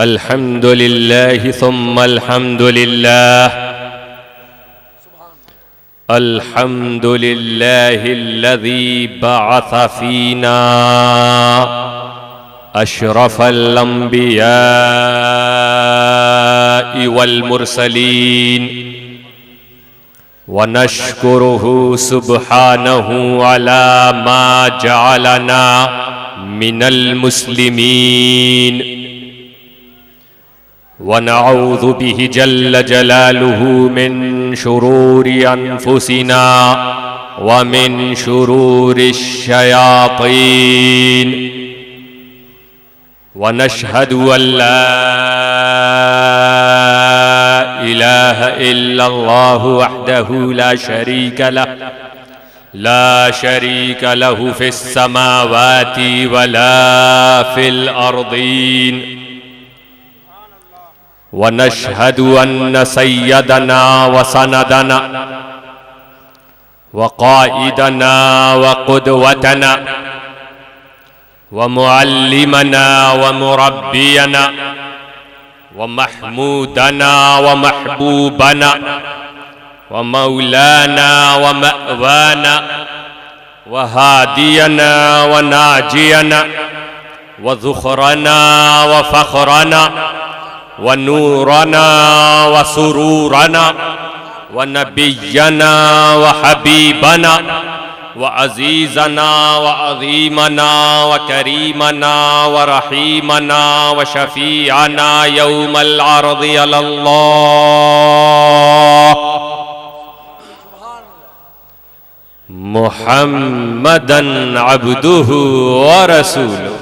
अल्हम्दुलिल्लाहि सुम्मल हम्दुलिल्लाह अल्हम्दुलिल्लाहिल्लज़ी बअस फ़ीना अशरफल अंबियाइ वल मुरसलीन व नश्कुरुहु सुब्हानहु अला मा जअलना मिनल मुस्लिमीन व नऊज़ु बिहि जल्ल जलालुहु मिन शुरूरि अनफुसिना व मिन शुरूरिश शयातीन व नशहदु अल्ला इलाहा इल्लल्लाहु वहदहु ला शरीक लहु फिस समावाति वला फिल अर्दीन व नशहदु अन्न सय्यदना व सनदना व क़ाइदना व क़ुदवतना व मुअल्लिमना व मुरब्बियना व महमूदना व महबूबना व मौलाना व मअवाना व हादियना व नाजियना व ज़ुख़रना व फ़ख़रना व नूरना व सुरूरना व नबिय्यना व हबीबना व अज़ीज़ना व अज़ीमना व करीमना व रहीमना व शफ़ीअना यौमल अर्ज़ि अलल्लाह मुहम्मदन अब्दुहु व रसूलुहु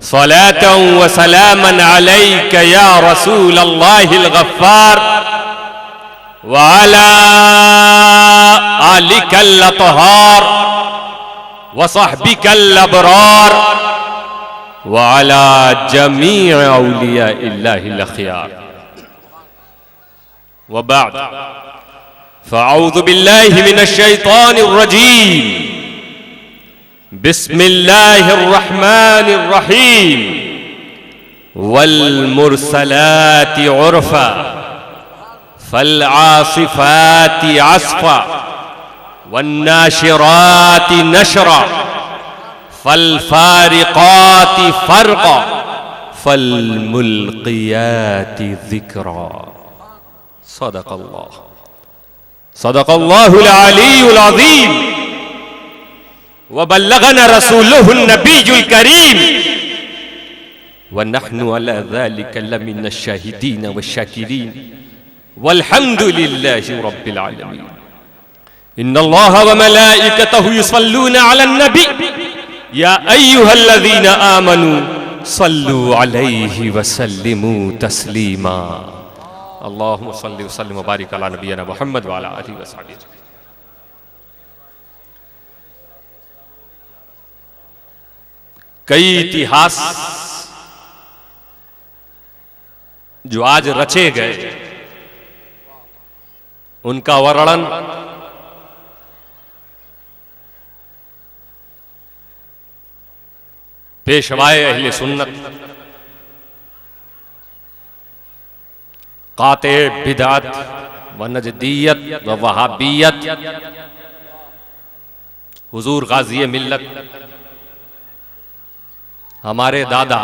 सलातन व सलामन अलैका या रसूल अल्लाहिल गफ्फार व अला आलिकल अतहार व सहबिकल अबरार व अला जमीअ औलियाइल्लाहिल अख़यार व बाद फ़अऊज़ु बिल्लाहि मिनश शैतानिर रजीम बिस्मिल्लाहिर्रहमानिर्रहीम वल मुरसलाति उर्फ़ा फल आसिफ़ाति अस्फ़ा वन्नाशिराति नशरा फल फ़ारिक़ाति फ़र्क़ा फल मुल्क़ियाति ज़िक्रा सदक़ल्लाहुल अलीयुल अज़ीम व बल्लगना रसूलुहुन नबियुल करीम व नहनु अला ज़ालिका लमिनश शाहिदीन वश्शाकिरीन वल्हम्दुलिल्लाहि रब्बिल आलमीन इन्नल्लाहा व मलाइकतहु युसल्लूना अलन नबी या अय्युहल्लज़ीना आमनू सल्लू अलैहि व सल्लिमू तस्लीमा अल्लाहुम्मा सल्लि व सल्लिम व बारिक अला नबियना मुहम्मद व अला आलिहि व सहाबिहि। कई इतिहास जो आज रचे गए उनका वर्णन पेशवाए अहले सुन्नत काते बिदात व नजदियत व वहाबियत हुजूर गाज़ी मिल्लत हमारे दादा,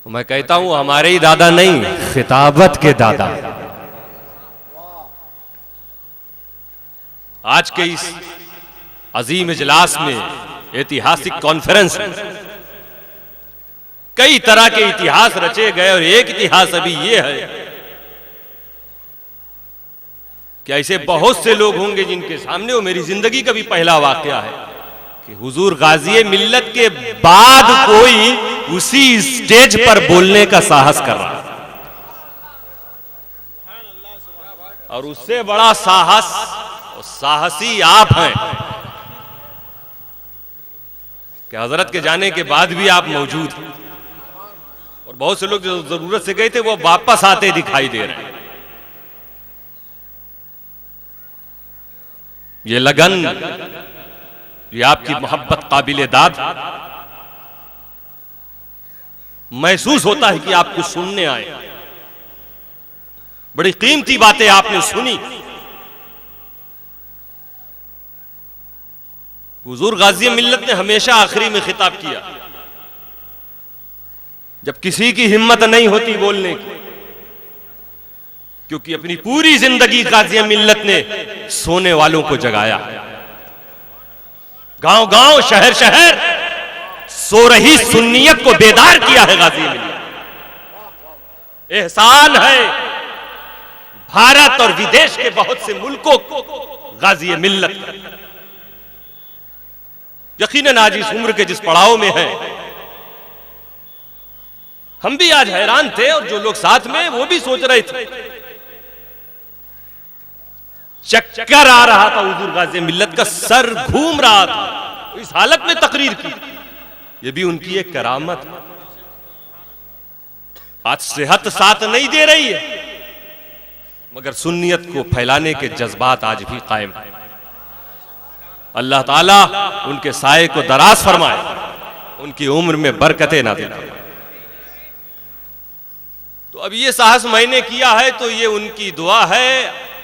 मैं कहता हूं हमारे ही दादा नहीं, खिताबत के दादा, आज के इस अजीम इजलास में, ऐतिहासिक कॉन्फ्रेंस में कई तरह के इतिहास रचे गए और एक इतिहास अभी ये है कि ऐसे बहुत से लोग होंगे जिनके सामने वो मेरी जिंदगी का भी पहला वाकया है कि हुजूर गाज़ी मिल्लत के बाद कोई उसी स्टेज पर बोलने का साहस कर रहा है और उससे बड़ा साहस और साहसी आप हैं कि हजरत के जाने के बाद भी आप मौजूद हैं और बहुत से लोग जो जरूरत से गए थे वो वापस आते दिखाई दे रहे हैं। ये लगन, ये आपकी मोहब्बत काबिल दाद महसूस होता है कि आप कुछ सुनने आए, बड़ी कीमती बातें आपने सुनी। हुजूर गाज़ी मिल्लत ने हमेशा आखिरी में खिताब किया, जब किसी की हिम्मत नहीं होती बोलने की, क्योंकि अपनी पूरी जिंदगी गाज़ी मिल्लत ने सोने वालों को जगाया, गांव गांव शहर शहर सो रही सुन्नियत को बेदार किया है गाज़ी मिल्लत। एहसान है भारत और विदेश के बहुत से मुल्कों को गाज़ी मिल्लत का। यकीनन आज इस उम्र के जिस पड़ाव में हैं, हम भी आज हैरान थे और जो लोग साथ में वो भी सोच रहे थे, चक्कर आ रहा था हुजूर गाज़ी मिल्लत का, सर घूम रहा था, इस हालत में तकरीर की। ये भी उनकी एक करामत। आज सेहत साथ नहीं दे रही है, मगर सुन्नियत को फैलाने के जज्बात आज भी कायम है। अल्लाह ताला उनके साये को दराज फरमाए, उनकी उम्र में बरकतें नाज़िल फरमाए। तो अब ये साहस मैंने किया है तो ये उनकी दुआ है,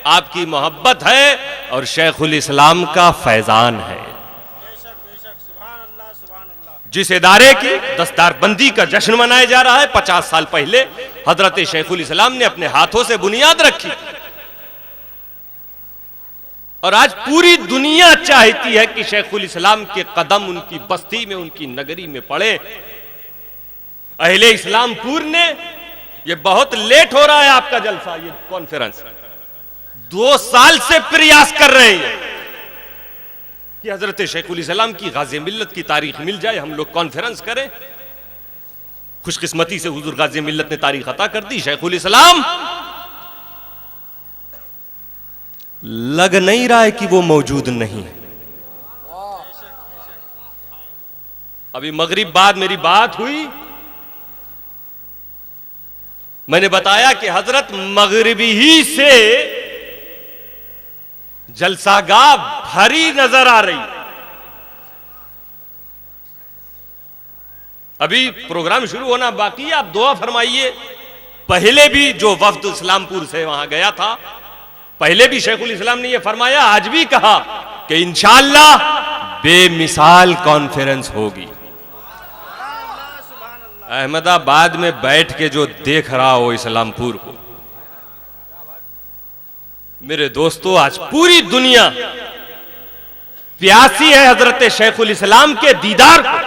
आपकी मोहब्बत है और शेखुल इस्लाम का फैजान है। जिस इदारे की दस्तारबंदी का जश्न मनाया जा रहा है, 50 साल पहले हजरत शेखुल इस्लाम ने अपने हाथों से बुनियाद रखी, और आज पूरी दुनिया चाहती है कि शेखुल इस्लाम के कदम उनकी बस्ती में, उनकी नगरी में पड़े। अहले इस्लामपुर ने, ये बहुत लेट हो रहा है आपका जलसा, ये कॉन्फ्रेंस 2 साल से प्रयास कर रहे हैं कि हजरत शेखुल इस्लाम की गाज़ी मिल्लत की तारीख मिल जाए, हम लोग कॉन्फ्रेंस करें। खुशकिस्मती से हुजूर गाज़ी मिल्लत ने तारीख अता कर दी। शेखुल इस्लाम लग नहीं रहा है कि वो मौजूद नहीं है। अभी मगरिब बाद मेरी बात हुई, मैंने बताया कि हजरत मगरिबी ही से जलसागाह भरी नजर आ रही। अभी प्रोग्राम शुरू होना बाकी है, आप दुआ फरमाइए। पहले भी जो वफ्द इस्लामपुर से वहां गया था, पहले भी शेखुल इस्लाम ने यह फरमाया, आज भी कहा कि इंशाअल्लाह बेमिसाल कॉन्फ्रेंस होगी। अहमदाबाद में बैठ के जो देख रहा हो इस्लामपुर को, मेरे दोस्तों, आज पूरी दुनिया प्यासी है हजरत शेखुल इस्लाम के दीदार को।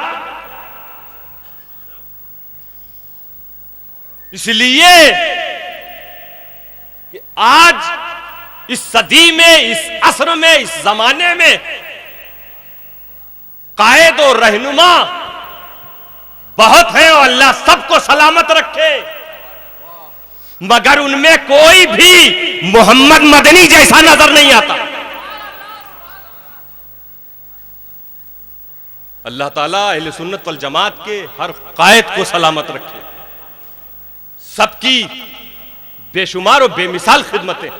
इसलिए कि आज इस सदी में, इस असर में, इस जमाने में कायद और रहनुमा बहुत है और अल्लाह सबको सलामत रखे, मगर उनमें कोई भी मोहम्मद मदनी जैसा नजर नहीं आता। अल्लाह ताला अहले सुन्नत वल जमात के हर कायद को सलामत रखे। सबकी बेशुमार और बेमिसाल खिदमतें,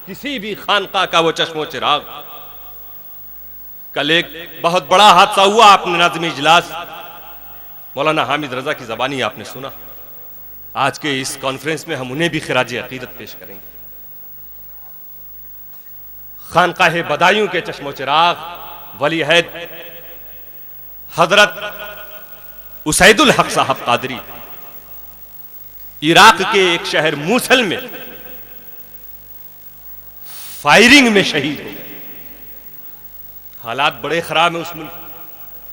किसी भी खानका का वो चश्मो चिराग। कल एक बहुत बड़ा हादसा हुआ, आपने नाज़िम इजलास मौलाना हामिद रजा की ज़बानी आपने सुना। आज के इस कॉन्फ्रेंस में हम उन्हें भी खिराज अकीदत पेश करेंगे। खानकाह बदायूं के चश्मो चिराग वली अहद हजरत उसैदुल हक साहब कादरी इराक के एक शहर मूसल में फायरिंग में शहीद हो गए। हालात बड़े खराब हैं उस मुल्क,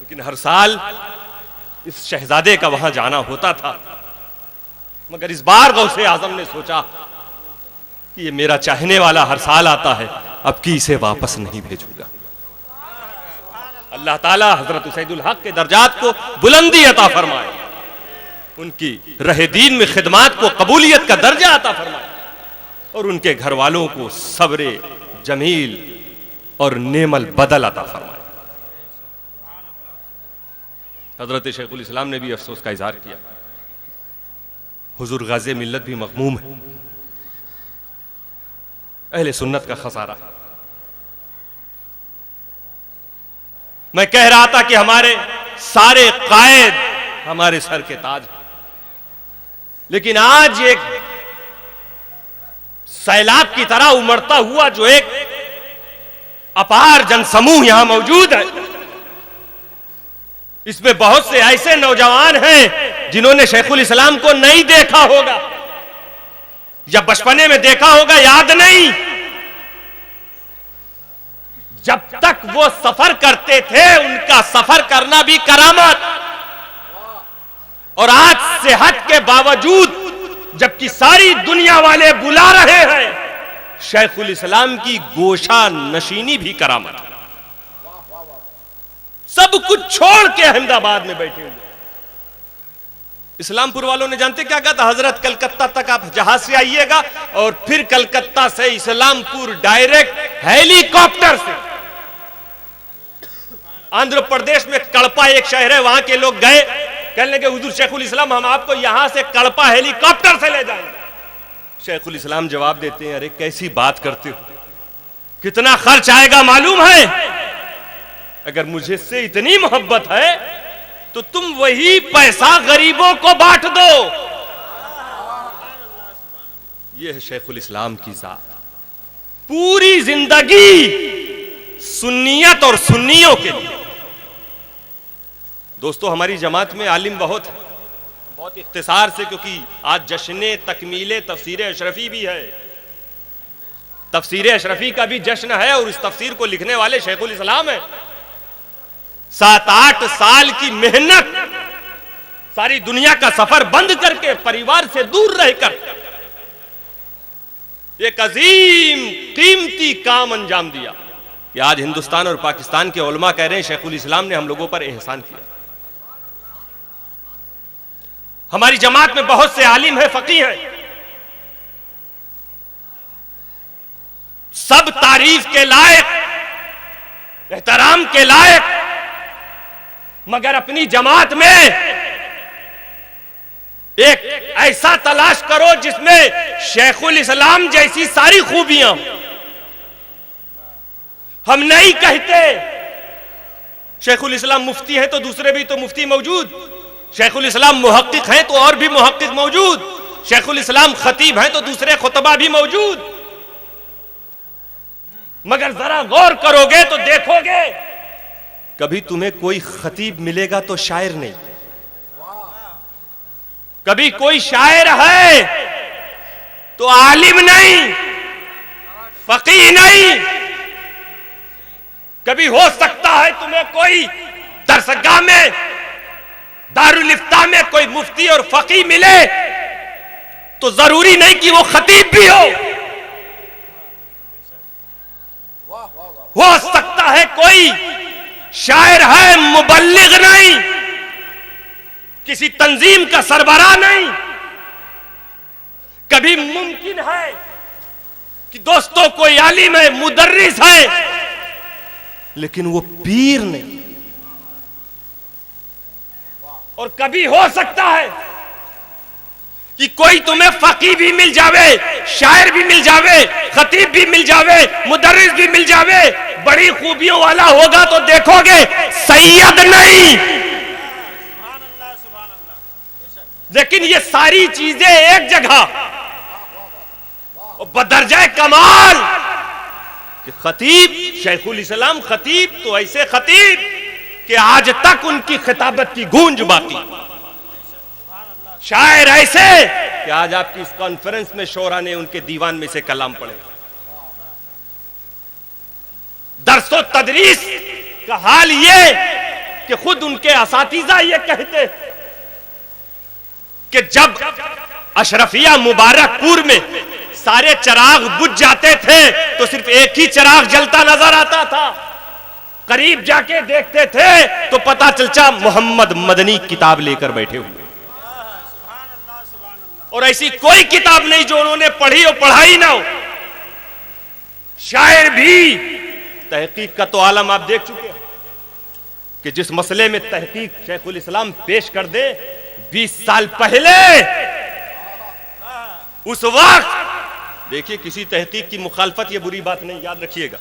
लेकिन हर साल इस शहजादे का वहां जाना होता था, मगर इस बार गौसे आजम ने सोचा कि ये मेरा चाहने वाला हर साल आता है, अब की इसे वापस नहीं भेजूंगा। अल्लाह ताला हजरत उसैदुल हक के दर्जात को बुलंदी अता फरमाए, उनकी रहे दीन में खिदमात को कबूलियत का दर्जा अता फरमाए, और उनके घर वालों को सब्रे जमील और नेमल बदल अता फरमाए। हजरत शेखुल इस्लाम ने भी अफसोस का इजहार किया, हुजूर गाज़ी मिल्लत भी मग़मूम है, अहले सुन्नत का खसारा। मैं कह रहा था कि हमारे सारे कायद हमारे सर के ताज, लेकिन आज एक सैलाब की तरह उमड़ता हुआ जो एक अपार जनसमूह यहां मौजूद है, इसमें बहुत से ऐसे नौजवान हैं जिन्होंने शेखुल इस्लाम को नहीं देखा होगा या बचपने में देखा होगा, याद नहीं। जब तक वो सफर करते थे उनका सफर करना भी करामत, और आज सेहत के बावजूद जबकि सारी दुनिया वाले बुला रहे हैं, शेखुल इस्लाम की गोशा नशीनी भी करामत। सब कुछ छोड़ के अहमदाबाद में बैठे हुए। इस्लामपुर वालों ने जानते क्या कहा था? हजरत कलकत्ता तक आप जहाज से आइएगा और फिर कलकत्ता से इस्लामपुर डायरेक्ट हेलीकॉप्टर से। आंध्र प्रदेश में कड़पा एक शहर है, वहां के लोग गए, कहने लगे हुजूर शेखुल इस्लाम हम आपको यहां से कड़पा हेलीकॉप्टर से ले जाएंगे। शेखुल इस्लाम जवाब देते हैं, अरे कैसी बात करते हो, कितना खर्च आएगा मालूम है? अगर मुझे से इतनी मोहब्बत है तो तुम वही पैसा गरीबों को बांट दो। यह है शेखुल इस्लाम की जात। पूरी जिंदगी सुन्नियत और सुन्नियों के लिए। दोस्तों हमारी जमात में आलिम बहुत है, बहुत इख्तिसार से, क्योंकि आज जश्न तकमीले तफसीर अशरफी भी है, तफसीर अशरफी का भी जश्न है और इस तफसीर को लिखने वाले शेखुल इस्लाम है। 7-8 साल की मेहनत, सारी दुनिया का सफर बंद करके परिवार से दूर रहकर एक अजीम कीमती काम अंजाम दिया कि आज हिंदुस्तान और पाकिस्तान के उलमा कह रहे हैं शेखुल इस्लाम ने हम लोगों पर एहसान किया। हमारी जमात में बहुत से आलिम है, फकीह है, सब तारीफ के लायक, एहतराम के लायक, मगर अपनी जमात में एक ऐसा तलाश करो जिसमें शेखुल इस्लाम जैसी सारी खूबियां। हम नहीं कहते शेखुल इस्लाम मुफ्ती है तो दूसरे भी तो मुफ्ती मौजूद, शेखुल इस्लाम मुहक्किक हैं तो और भी मुहक्किक मौजूद, शेखुल इस्लाम खतीब हैं तो दूसरे खुतबा भी मौजूद। मगर जरा गौर करोगे तो देखोगे कभी तुम्हें कोई खतीब मिलेगा तो शायर नहीं, कभी कोई शायर है तो आलिम नहीं, फकीह नहीं। कभी हो सकता है तुम्हें कोई दरसगाह में, दारुल इफ्ता में कोई मुफ्ती और फकीह मिले तो जरूरी नहीं कि वो खतीब भी हो सकता है कोई शायर है, मुबल्लिग नहीं, किसी तंजीम का सरबराह नहीं। कभी मुमकिन है कि दोस्तों कोई आलिम है, मुदर्रिस है, लेकिन वो पीर नहीं। और कभी हो सकता है कि कोई तुम्हें फकीह भी मिल जावे, शायर भी मिल जावे, खतीब भी मिल जावे, मुदर्रिस भी मिल जावे, बड़ी खूबियों वाला होगा तो देखोगे सैयद नहीं। लेकिन ये सारी चीजें एक जगह, बदरजा कमाल कि खतीब शेखुल इस्लाम खतीब तो ऐसे खतीब कि आज तक उनकी खिताबत की गूंज बाकी। शायर ऐसे कि आज आपकी इस कॉन्फ्रेंस में शोरा ने उनके दीवान में से कलाम पढ़े। दरसो तदरीस का हाल ये कि खुद उनके असातिज़ा ये कहते कि जब अशरफिया मुबारकपुर में सारे चिराग बुझ जाते थे तो सिर्फ एक ही चिराग जलता नजर आता था। करीब जाके देखते थे तो पता चलता मोहम्मद मदनी किताब लेकर बैठे हुए, और ऐसी कोई किताब नहीं जो उन्होंने पढ़ी और पढ़ाई ना हो। शायर भी तहकीक का तो आलम आप देख चुके हैं कि जिस मसले में तहकीक शेखुल इस्लाम पेश कर दे 20 साल पहले, उस वक्त देखिए किसी तहकीक की मुखालफत ये बुरी बात नहीं, याद रखिएगा,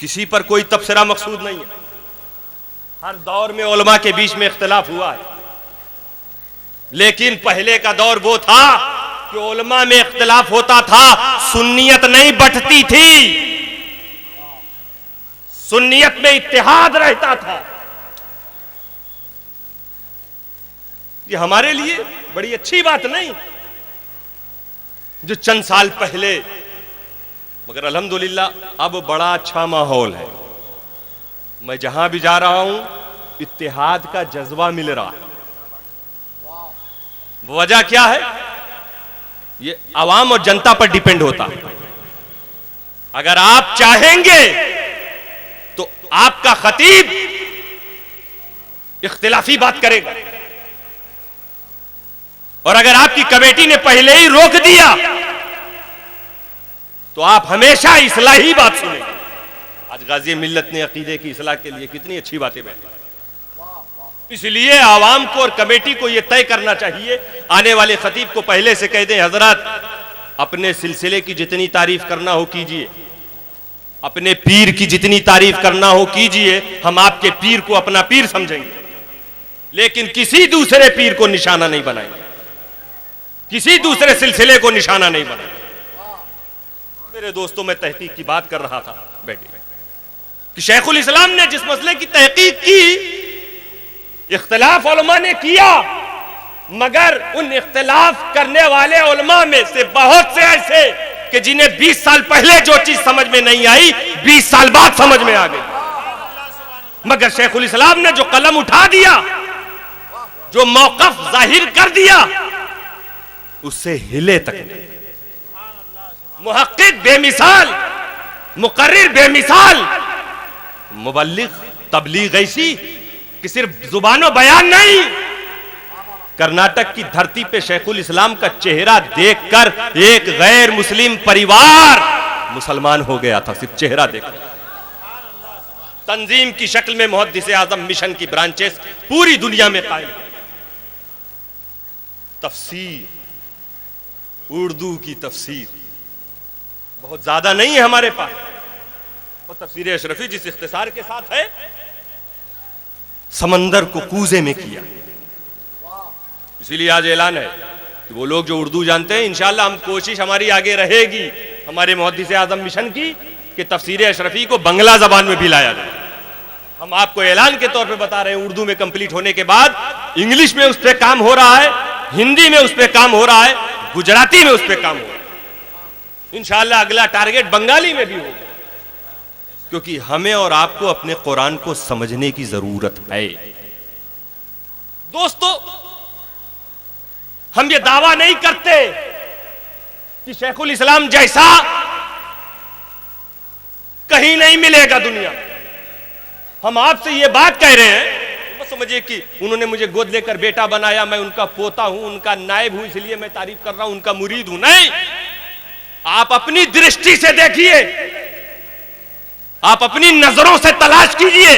किसी पर कोई तबसरा मकसूद नहीं है। हर दौर में उलमा के बीच में इख्तिलाफ हुआ है, लेकिन पहले का दौर वो था कि उलमा में इख्तिलाफ होता था, सुन्नियत नहीं बंटती थी, सुन्नियत में इत्तेहाद रहता था। ये हमारे लिए बड़ी अच्छी बात नहीं जो चंद साल पहले, मगर अल्हम्दुलिल्लाह अब बड़ा अच्छा माहौल है। मैं जहां भी जा रहा हूं इत्तेहाद का जज्बा मिल रहा है। वजह क्या है? ये आवाम और जनता पर डिपेंड होता है। अगर आप चाहेंगे तो आपका खतीब इख्तिलाफी बात करेगा, और अगर आपकी कमेटी ने पहले ही रोक दिया तो आप हमेशा इस्लाही बात सुनेंगे। आज गाजी मिल्लत ने अकीदे की इस्लाह के लिए कितनी अच्छी बातें बताई। इसलिए आवाम को और कमेटी को यह तय करना चाहिए, आने वाले खतीब को पहले से कह दें, हजरत अपने सिलसिले की जितनी तारीफ करना हो कीजिए, अपने पीर की जितनी तारीफ करना हो कीजिए, हम आपके पीर को अपना पीर समझेंगे, लेकिन किसी दूसरे पीर को निशाना नहीं बनाएंगे, किसी दूसरे सिलसिले को निशाना नहीं बनाएंगे। मेरे दोस्तों, मैं तहकीक की बात कर रहा था बैठे कि शेखुल इस्लाम ने जिस मसले की तहकीक की, इख्तिलाफ उलमा ने किया, मगर उन इख्तिलाफ करने वाले उलमा में से बहुत से ऐसे कि जिन्हें 20 साल पहले जो चीज समझ में नहीं आई 20 साल बाद समझ में आ गई। मगर शेखुल इस्लाम ने जो कलम उठा दिया, जो मौकफ जाहिर कर दिया, उससे हिले तक नहीं। मुहक्किक बेमिसाल, मुकर्रिर बेमिसाल, मुबल्लिग तबलीग ऐसी कि सिर्फ जुबानो बयान नहीं, कर्नाटक की धरती पे शेखुल इस्लाम का चेहरा देखकर एक गैर मुस्लिम परिवार मुसलमान हो गया था, सिर्फ चेहरा देखकर। तंजीम की शक्ल में मुहद्दिस आजम मिशन की ब्रांचेस पूरी दुनिया में कायम है। तफसीर, उर्दू की तफसीर बहुत ज्यादा नहीं है हमारे पास, और तफसीर अशरफी जिस इख्तिसार के साथ है, समंदर को कूजे में किया। इसीलिए आज ऐलान है कि वो लोग जो उर्दू जानते हैं, इंशाअल्लाह हम कोशिश हमारी आगे रहेगी हमारे मुहद्दिस आजम मिशन की कि तफसीर अशरफी को बंगला जबान में भी लाया जाए। हम आपको ऐलान के तौर पे बता रहे हैं, उर्दू में कंप्लीट होने के बाद इंग्लिश में उस पर काम हो रहा है, हिंदी में उस पर काम हो रहा है, गुजराती में उस पर काम हो रहा है। इंशाअल्लाह अगला टारगेट बंगाली में भी होगा, क्योंकि हमें और आपको अपने कुरान को समझने की जरूरत है। दोस्तों, हम ये दावा नहीं करते कि शेखुल इस्लाम जैसा कहीं नहीं मिलेगा दुनिया में। हम आपसे ये बात कह रहे हैं, मत समझिए कि उन्होंने मुझे गोद लेकर बेटा बनाया, मैं उनका पोता हूं, उनका नायब हूं, इसलिए मैं तारीफ कर रहा हूं, उनका मुरीद हूं। नहीं, आप अपनी दृष्टि से देखिए, आप अपनी नजरों से तलाश कीजिए,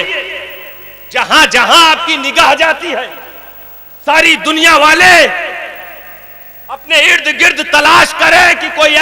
जहां जहां आपकी निगाह जाती है, सारी दुनिया वाले अपने इर्द गिर्द तलाश करें कि कोई